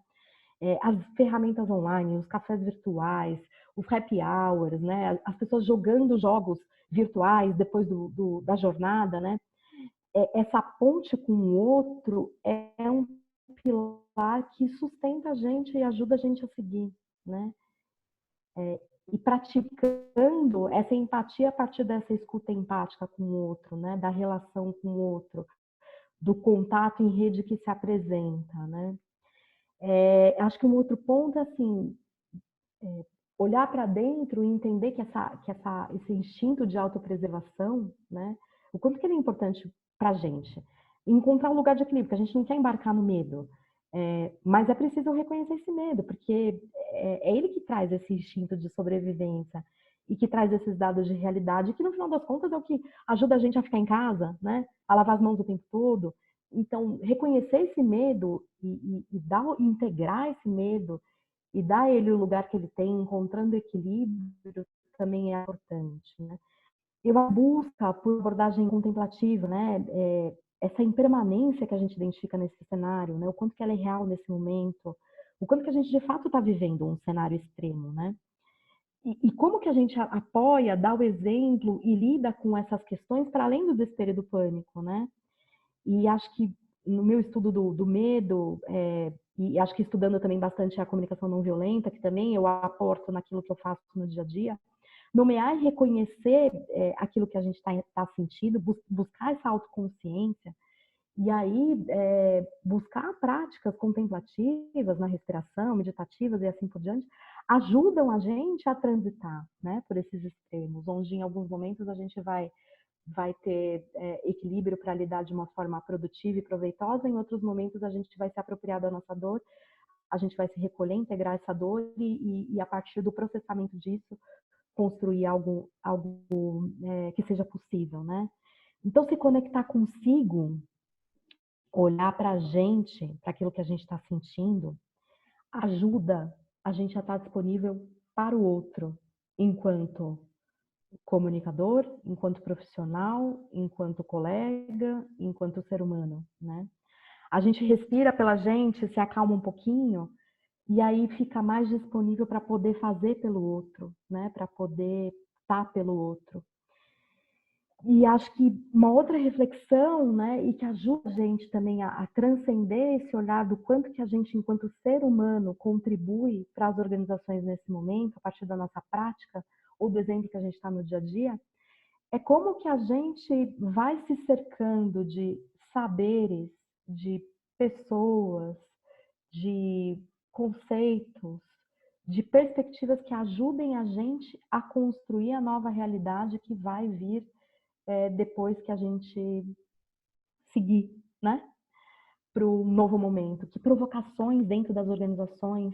As ferramentas online, os cafés virtuais, os happy hours, né? As pessoas jogando jogos virtuais depois da jornada, né? Essa ponte com o outro é um pilar que sustenta a gente e ajuda a gente a seguir, né? E praticando essa empatia a partir dessa escuta empática com o outro, né? Da relação com o outro, do contato em rede que se apresenta, né? Acho que um outro ponto é assim, olhar para dentro e entender que esse instinto de autopreservação, né? O quanto que ele é importante para a gente. Encontrar um lugar de equilíbrio, que a gente não quer embarcar no medo. Mas é preciso reconhecer esse medo, porque é ele que traz esse instinto de sobrevivência e que traz esses dados de realidade, que no final das contas é o que ajuda a gente a ficar em casa, né? A lavar as mãos o tempo todo. Então, reconhecer esse medo e integrar esse medo e dar a ele o lugar que ele tem, encontrando equilíbrio, também é importante, né? E a busca por abordagem contemplativa, né? Essa impermanência que a gente identifica nesse cenário, né? O quanto que ela é real nesse momento, o quanto que a gente de fato está vivendo um cenário extremo, né? E como que a gente apoia, dá o exemplo e lida com essas questões para além do desespero e do pânico, né? E acho que no meu estudo do medo, e acho que estudando também bastante a comunicação não violenta, que também eu aporto naquilo que eu faço no dia a dia, nomear e reconhecer aquilo que a gente está sentindo, buscar essa autoconsciência, e aí buscar práticas contemplativas na respiração, meditativas e assim por diante, ajudam a gente a transitar, né, por esses extremos, onde em alguns momentos a gente vai ter equilíbrio para lidar de uma forma produtiva e proveitosa, em outros momentos a gente vai se apropriar da nossa dor, a gente vai se recolher, integrar essa dor e a partir do processamento disso, construir algo que seja possível, né? Então, se conectar consigo, olhar para a gente, para aquilo que a gente está sentindo, ajuda a gente a estar disponível para o outro, enquanto comunicador, enquanto profissional, enquanto colega, enquanto ser humano, né? A gente respira pela gente, se acalma um pouquinho e aí fica mais disponível para poder fazer pelo outro, né? Para poder estar pelo outro. E acho que uma outra reflexão, né, e que ajuda a gente também a transcender esse olhar do quanto que a gente, enquanto ser humano, contribui para as organizações nesse momento, a partir da nossa prática, ou do exemplo que a gente está no dia a dia, é como que a gente vai se cercando de saberes, de pessoas, de conceitos, de perspectivas que ajudem a gente a construir a nova realidade que vai vir depois que a gente seguir, né, para o novo momento. Que provocações dentro das organizações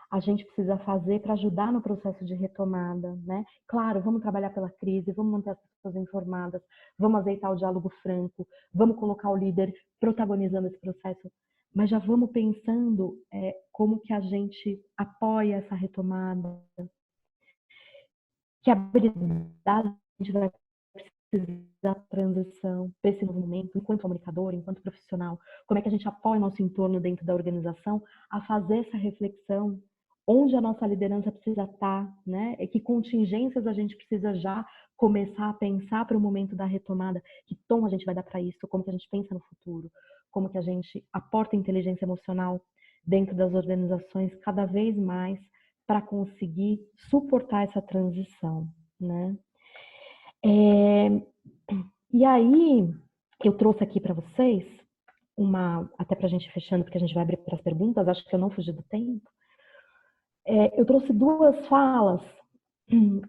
a gente precisa fazer para ajudar no processo de retomada, né? Claro, vamos trabalhar pela crise, vamos manter as pessoas informadas, vamos azeitar o diálogo franco, vamos colocar o líder protagonizando esse processo, mas já vamos pensando como que a gente apoia essa retomada, que habilidade a gente vai da transição para esse novo momento, enquanto comunicador, enquanto profissional, como é que a gente apoia o nosso entorno dentro da organização a fazer essa reflexão, onde a nossa liderança precisa estar, né? E que contingências a gente precisa já começar a pensar para o momento da retomada, que tom a gente vai dar para isso, como que a gente pensa no futuro, como que a gente aporta inteligência emocional dentro das organizações cada vez mais para conseguir suportar essa transição, né? E aí, eu trouxe aqui para vocês até para a gente fechando, porque a gente vai abrir para as perguntas, acho que eu não fugi do tempo. Eu trouxe duas falas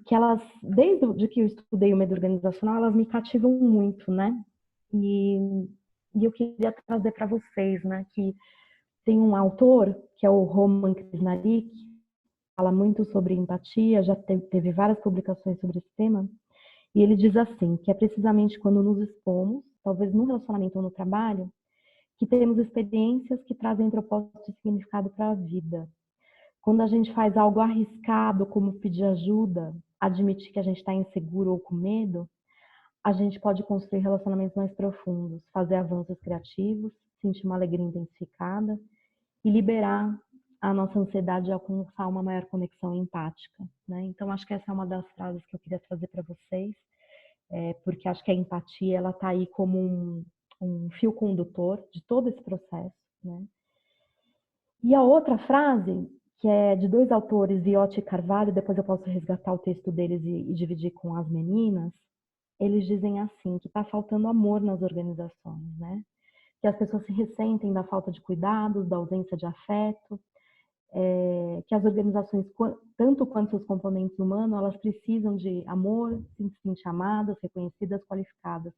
que elas, desde que eu estudei o medo organizacional, elas me cativam muito, né? E E eu queria trazer para vocês, né, que tem um autor, que é o Roman Krishnarik, fala muito sobre empatia, já teve várias publicações sobre esse tema, e ele diz assim, que é precisamente quando nos expomos, talvez no relacionamento ou no trabalho, que temos experiências que trazem propósito e significado para a vida. Quando a gente faz algo arriscado, como pedir ajuda, admitir que a gente está inseguro ou com medo, a gente pode construir relacionamentos mais profundos, fazer avanços criativos, sentir uma alegria intensificada e liberar a nossa ansiedade de alcançar uma maior conexão empática, né? Então, acho que essa é uma das frases que eu queria trazer para vocês, porque acho que a empatia ela está aí como um fio condutor de todo esse processo, né? E a outra frase, que é de dois autores, Viotti e Carvalho, depois eu posso resgatar o texto deles e dividir com as meninas, eles dizem assim, que está faltando amor nas organizações, né? Que as pessoas se ressentem da falta de cuidados, da ausência de afeto, que as organizações, tanto quanto seus componentes humanos, elas precisam de amor, se sentir amadas, reconhecidas, qualificadas.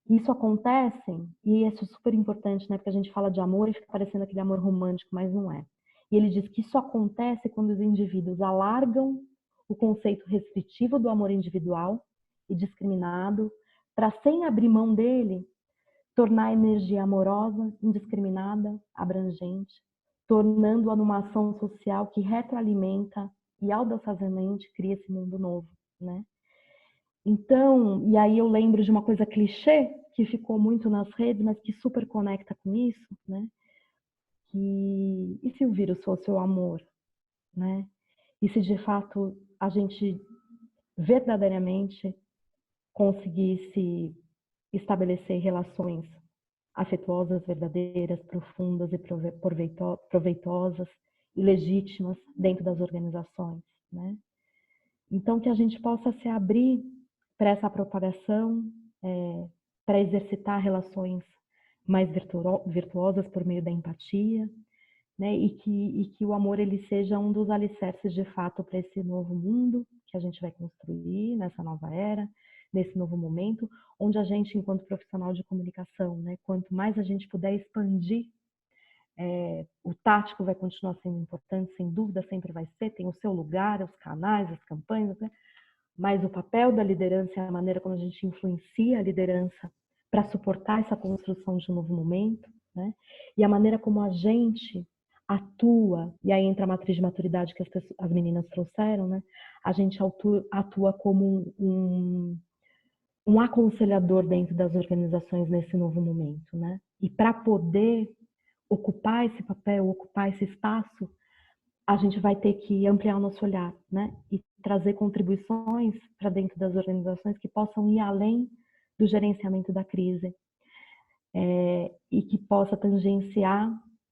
Isso acontece, e isso é super importante, né? Porque a gente fala de amor e fica parecendo aquele amor romântico, mas não é. E ele diz que isso acontece quando os indivíduos alargam o conceito restritivo do amor individual e discriminado, para, sem abrir mão dele, tornar a energia amorosa, indiscriminada, abrangente, tornando-a numa ação social que retroalimenta e audaciosamente cria esse mundo novo, né? Então, e aí eu lembro de uma coisa clichê que ficou muito nas redes, mas que super conecta com isso, né? E se o vírus fosse o amor, né? E se de fato a gente verdadeiramente conseguisse estabelecer relações afetuosas, verdadeiras, profundas e proveitosas e legítimas dentro das organizações, né? Então, que a gente possa se abrir para essa propagação, para exercitar relações mais virtuosas por meio da empatia, né? E que o amor ele seja um dos alicerces de fato para esse novo mundo que a gente vai construir nessa nova era, nesse novo momento, onde a gente, enquanto profissional de comunicação, né, quanto mais a gente puder expandir, o tático vai continuar sendo importante, sem dúvida, sempre vai ser, tem o seu lugar, os canais, as campanhas, né? Mas o papel da liderança é a maneira como a gente influencia a liderança para suportar essa construção de um novo momento, né? E a maneira como a gente atua, e aí entra a matriz de maturidade que as meninas trouxeram, né? A gente atua como um aconselhador dentro das organizações nesse novo momento, né? E para poder ocupar esse papel, ocupar esse espaço, a gente vai ter que ampliar o nosso olhar, né? E trazer contribuições para dentro das organizações que possam ir além do gerenciamento da crise, e que possa tangenciar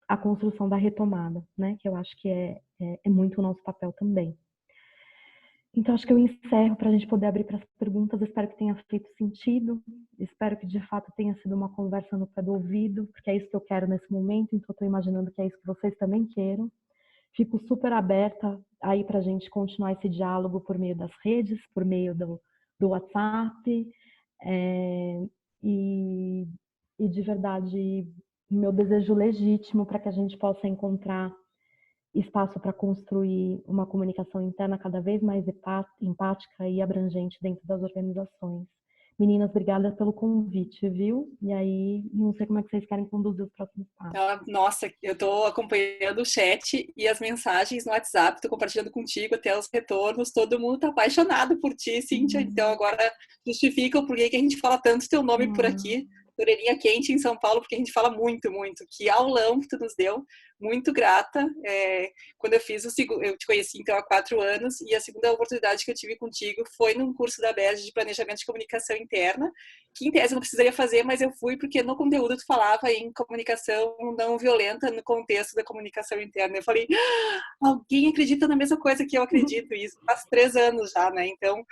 a construção da retomada, né? Que eu acho que é muito o nosso papel também. Então, acho que eu encerro para a gente poder abrir para as perguntas. Eu espero que tenha feito sentido. Espero que, de fato, tenha sido uma conversa no pé do ouvido, porque é isso que eu quero nesse momento. Então, estou imaginando que é isso que vocês também queiram. Fico super aberta aí para a gente continuar esse diálogo por meio das redes, por meio do WhatsApp. E de verdade, meu desejo legítimo para que a gente possa encontrar espaço para construir uma comunicação interna cada vez mais empática e abrangente dentro das organizações. Meninas, obrigada pelo convite, viu? E aí, não sei como é que vocês querem conduzir os próximos passos. Nossa, eu estou acompanhando o chat e as mensagens no WhatsApp, estou compartilhando contigo até os retornos, todo mundo está apaixonado por ti, Cíntia, então agora justifica o porquê que a gente fala tanto teu nome por aqui, orelhinha quente em São Paulo, porque a gente fala muito, muito. Que aulão que tu nos deu, muito grata. Quando eu fiz eu te conheci então há 4 anos, e a segunda oportunidade que eu tive contigo foi num curso da BES de Planejamento de Comunicação Interna, que em tese eu não precisaria fazer, mas eu fui porque no conteúdo tu falava em comunicação não violenta no contexto da comunicação interna. Eu falei, alguém acredita na mesma coisa que eu acredito, isso faz 3 anos já, né? Então,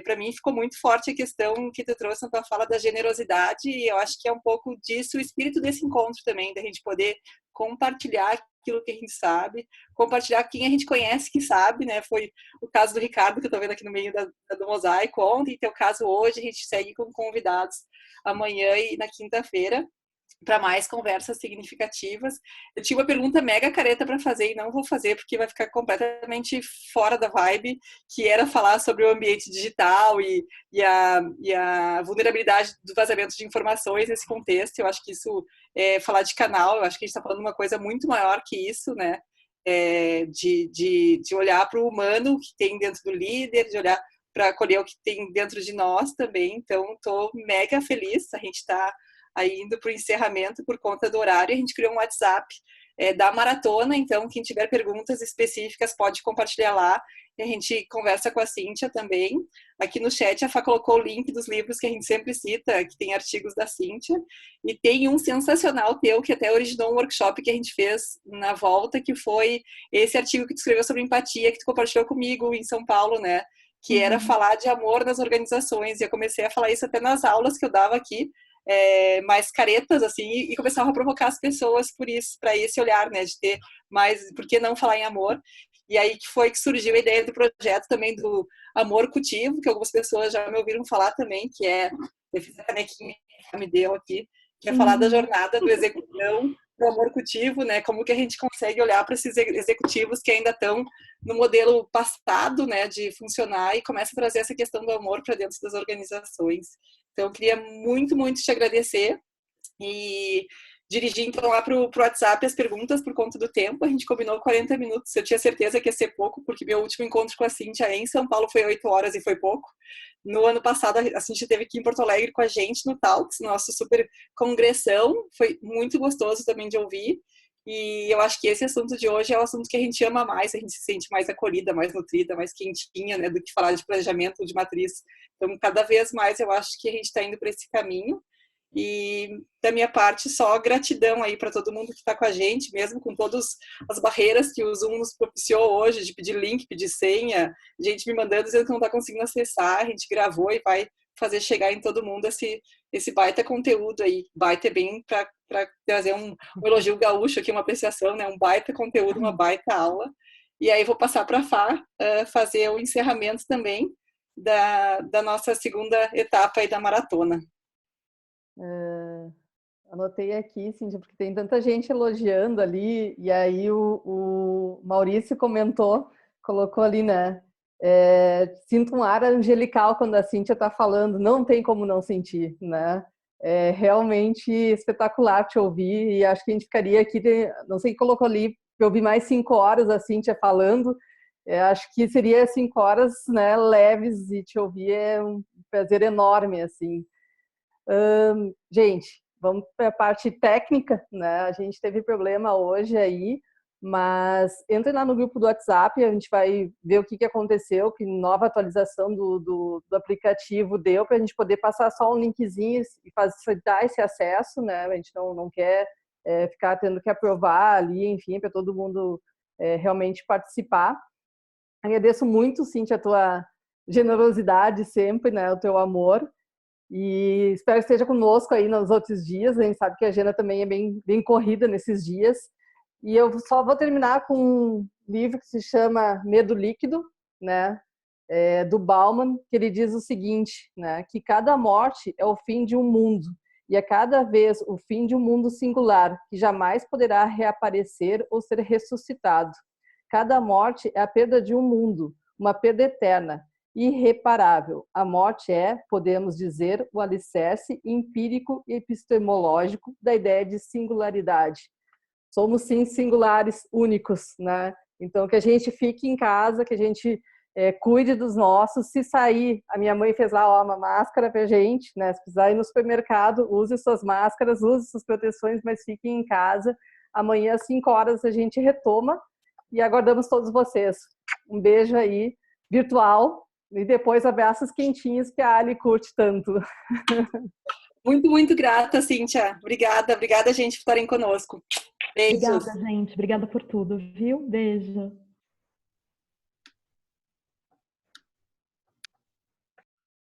para mim ficou muito forte a questão que tu trouxe na tua fala da generosidade, e eu acho que é um pouco disso o espírito desse encontro também, da gente poder compartilhar aquilo que a gente sabe, compartilhar quem a gente conhece que sabe, né? Foi o caso do Ricardo, que eu tô vendo aqui no meio do mosaico ontem, teu caso hoje, a gente segue com convidados amanhã e na quinta-feira para mais conversas significativas. Eu tinha uma pergunta mega careta para fazer e não vou fazer porque vai ficar completamente fora da vibe, que era falar sobre o ambiente digital e a vulnerabilidade do vazamento de informações nesse contexto. Eu acho que isso é falar de canal, eu acho que a gente está falando de uma coisa muito maior que isso, né? De olhar para o humano que tem dentro do líder, de olhar para acolher o que tem dentro de nós também. Então, estou mega feliz. A gente está aí indo para o encerramento por conta do horário. A gente criou um WhatsApp da maratona, então quem tiver perguntas específicas pode compartilhar lá. E a gente conversa com a Cíntia também. Aqui no chat a Fá colocou o link dos livros que a gente sempre cita, que tem artigos da Cíntia. E tem um sensacional teu, que até originou um workshop que a gente fez na volta, que foi esse artigo que tu escreveu sobre empatia, que tu compartilhou comigo em São Paulo, né? Que era falar de amor nas organizações. E eu comecei a falar isso até nas aulas que eu dava aqui, mais caretas, assim, e começava a provocar as pessoas por isso, para esse olhar, né, de ter mais, por que não falar em amor? E aí que foi que surgiu a ideia do projeto também do Amor Cultivo, que algumas pessoas já me ouviram falar também, que eu fiz a canequinha que me deu aqui, que é falar da jornada do executão, do amor cultivo, né, como que a gente consegue olhar para esses executivos que ainda estão no modelo passado, né, de funcionar, e começa a trazer essa questão do amor para dentro das organizações. Então, eu queria muito, muito te agradecer e dirigir, então, lá para o WhatsApp as perguntas por conta do tempo. A gente combinou 40 minutos. Eu tinha certeza que ia ser pouco, porque meu último encontro com a Cíntia em São Paulo foi 8 horas e foi pouco. No ano passado, a Cíntia esteve aqui em Porto Alegre com a gente no Talks, nosso super congressão. Foi muito gostoso também de ouvir. E eu acho que esse assunto de hoje é o assunto que a gente ama mais, a gente se sente mais acolhida, mais nutrida, mais quentinha, né, do que falar de planejamento de matriz. Então, cada vez mais eu acho que a gente está indo para esse caminho. E da minha parte, só gratidão aí para todo mundo que está com a gente, mesmo com todas as barreiras que o Zoom nos propiciou hoje, de pedir link, pedir senha, gente me mandando dizendo que não está conseguindo acessar. A gente gravou e vai fazer chegar em todo mundo esse baita conteúdo aí. Baita é bem para trazer um elogio gaúcho aqui, uma apreciação, né? Um baita conteúdo, uma baita aula. E aí vou passar para a Fá fazer o encerramento também da nossa segunda etapa aí da maratona. Anotei aqui, Cíntia, porque tem tanta gente elogiando ali, e aí o Maurício colocou ali, né? Sinto um ar angelical quando a Cíntia está falando, não tem como não sentir, né? É realmente espetacular te ouvir, e acho que a gente ficaria aqui, não sei quem colocou ali, para ouvir mais 5 horas a Cíntia falando. Acho que seria 5 horas, né, leves, e te ouvir é um prazer enorme, assim. Gente, vamos para a parte técnica, né? A gente teve problema hoje aí, mas entre lá no grupo do WhatsApp, a gente vai ver o que aconteceu, que nova atualização do aplicativo deu, para a gente poder passar só um linkzinho e facilitar esse acesso, né? A gente não quer ficar tendo que aprovar ali, enfim, para todo mundo realmente participar. Agradeço muito, Cíntia, a tua generosidade sempre, né? O teu amor. E espero que esteja conosco aí nos outros dias. A gente sabe que a agenda também é bem corrida nesses dias. E eu só vou terminar com um livro que se chama Medo Líquido, né? Do Bauman, que ele diz o seguinte, né? Que cada morte é o fim de um mundo, e é cada vez o fim de um mundo singular, que jamais poderá reaparecer ou ser ressuscitado. Cada morte é a perda de um mundo, uma perda eterna, irreparável. A morte é, podemos dizer, o alicerce empírico e epistemológico da ideia de singularidade. Somos, sim, singulares, únicos, né? Então, que a gente fique em casa, que a gente cuide dos nossos. Se sair, a minha mãe fez lá uma máscara pra gente, né? Se precisar ir no supermercado, use suas máscaras, use suas proteções, mas fiquem em casa. Amanhã, às 5 horas, a gente retoma e aguardamos todos vocês. Um beijo aí, virtual. E depois abraços quentinhos que a Ali curte tanto. Muito, muito grata, Cíntia. Obrigada, gente, por estarem conosco. Beijos. Obrigada, gente. Obrigada por tudo, viu? Beijo.